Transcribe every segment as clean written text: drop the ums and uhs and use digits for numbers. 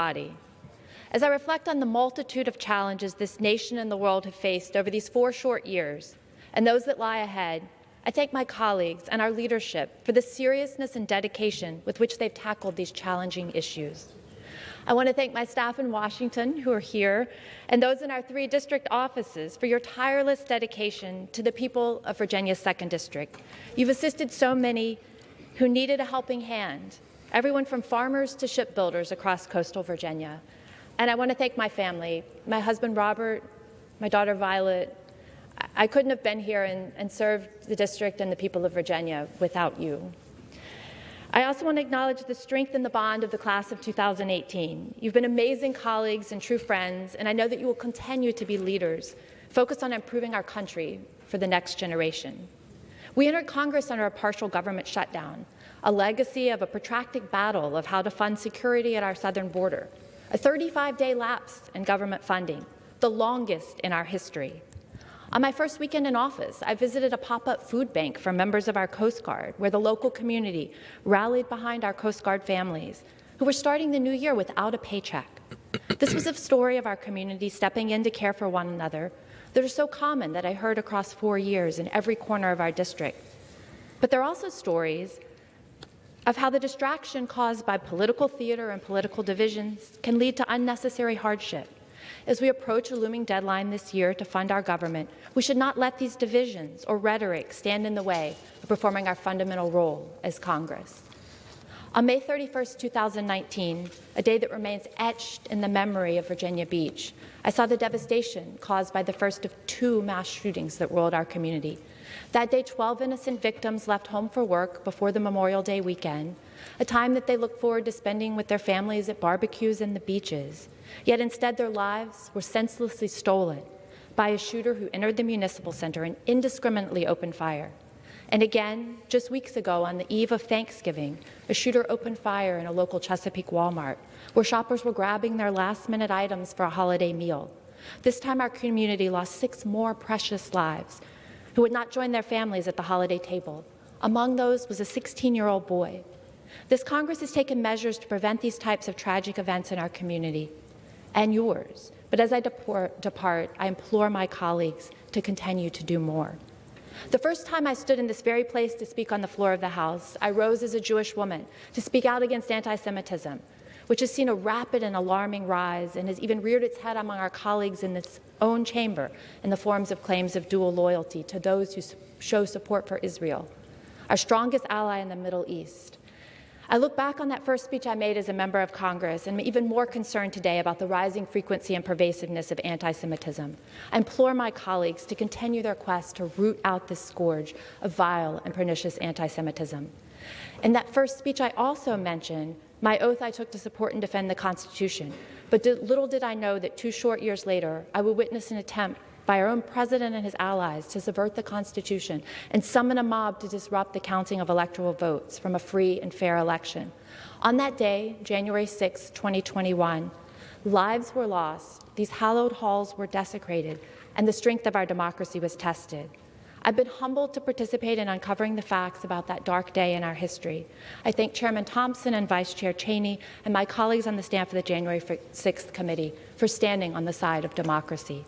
body. As I reflect on the multitude of challenges this nation and the world have faced over these 4 short years, and those that lie ahead, I thank my colleagues and our leadership for the seriousness and dedication with which they've tackled these challenging issues. I want to thank my staff in Washington who are here and those in our 3 district offices for your tireless dedication to the people of Virginia's 2nd District. You've assisted so many who needed a helping hand, everyone from farmers to shipbuilders across coastal Virginia. And I want to thank my family, my husband Robert, my daughter Violet. I couldn't have been here and served the district and the people of Virginia without you. I also want to acknowledge the strength and the bond of the class of 2018. You've been amazing colleagues and true friends, and I know that you will continue to be leaders focused on improving our country for the next generation. We entered Congress under a partial government shutdown, a legacy of a protracted battle of how to fund security at our southern border, a 35-day lapse in government funding, the longest in our history. On my first weekend in office, I visited a pop-up food bank for members of our Coast Guard, where the local community rallied behind our Coast Guard families, who were starting the new year without a paycheck. This was a story of our community stepping in to care for one another that are so common that I heard across 4 years in every corner of our district. But there are also stories of how the distraction caused by political theater and political divisions can lead to unnecessary hardship. As we approach a looming deadline this year to fund our government, we should not let these divisions or rhetoric stand in the way of performing our fundamental role as Congress. On May 31st, 2019, a day that remains etched in the memory of Virginia Beach, I saw the devastation caused by the first of 2 mass shootings that roiled our community. That day, 12 innocent victims left home for work before the Memorial Day weekend, a time that they look forward to spending with their families at barbecues and the beaches. Yet instead, their lives were senselessly stolen by a shooter who entered the municipal center and indiscriminately opened fire. And again, just weeks ago, on the eve of Thanksgiving, a shooter opened fire in a local Chesapeake Walmart, where shoppers were grabbing their last-minute items for a holiday meal. This time, our community lost 6 more precious lives who would not join their families at the holiday table. Among those was a 16-year-old boy. This Congress has taken measures to prevent these types of tragic events in our community and yours. But as I depart, I implore my colleagues to continue to do more. The first time I stood in this very place to speak on the floor of the House, I rose as a Jewish woman to speak out against anti-Semitism, which has seen a rapid and alarming rise and has even reared its head among our colleagues in this own chamber in the forms of claims of dual loyalty to those who show support for Israel, our strongest ally in the Middle East. I look back on that first speech I made as a member of Congress and am even more concerned today about the rising frequency and pervasiveness of anti-Semitism. I implore my colleagues to continue their quest to root out this scourge of vile and pernicious anti-Semitism. In that first speech, I also mentioned my oath I took to support and defend the Constitution, but little did I know that 2 short years later, I would witness an attempt by our own president and his allies to subvert the Constitution and summon a mob to disrupt the counting of electoral votes from a free and fair election. On that day, January 6, 2021, lives were lost, these hallowed halls were desecrated, and the strength of our democracy was tested. I've been humbled to participate in uncovering the facts about that dark day in our history. I thank Chairman Thompson and Vice Chair Cheney and my colleagues on the staff of the January 6th Committee for standing on the side of democracy.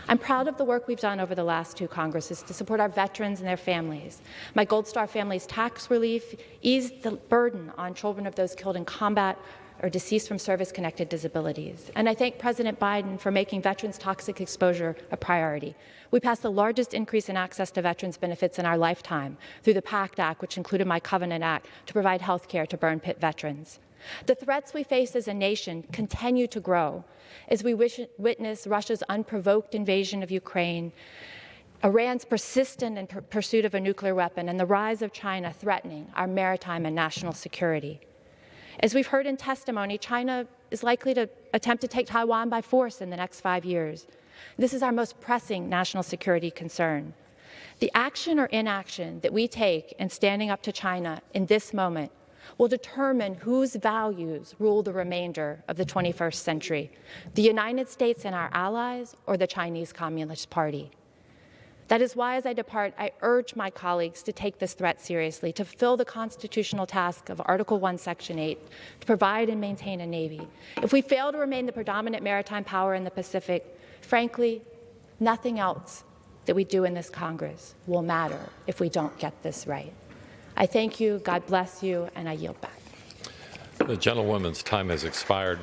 I'm proud of the work we've done over the last 2 Congresses to support our veterans and their families. My Gold Star Families Tax Relief eased the burden on children of those killed in combat or deceased from service-connected disabilities. And I thank President Biden for making veterans' toxic exposure a priority. We passed the largest increase in access to veterans' benefits in our lifetime through the PACT Act, which included my Covenant Act, to provide health care to burn pit veterans. The threats we face as a nation continue to grow as we witness Russia's unprovoked invasion of Ukraine, Iran's persistent pursuit of a nuclear weapon, and the rise of China threatening our maritime and national security. As we've heard in testimony, China is likely to attempt to take Taiwan by force in the next 5 years. This is our most pressing national security concern. The action or inaction that we take in standing up to China in this moment will determine whose values rule the remainder of the 21st century, the United States and our allies or the Chinese Communist Party. That is why, as I depart, I urge my colleagues to take this threat seriously, to fulfill the constitutional task of Article 1, Section 8, to provide and maintain a Navy. If we fail to remain the predominant maritime power in the Pacific, frankly, nothing else that we do in this Congress will matter if we don't get this right. I thank you, God bless you, and I yield back. The gentlewoman's time has expired.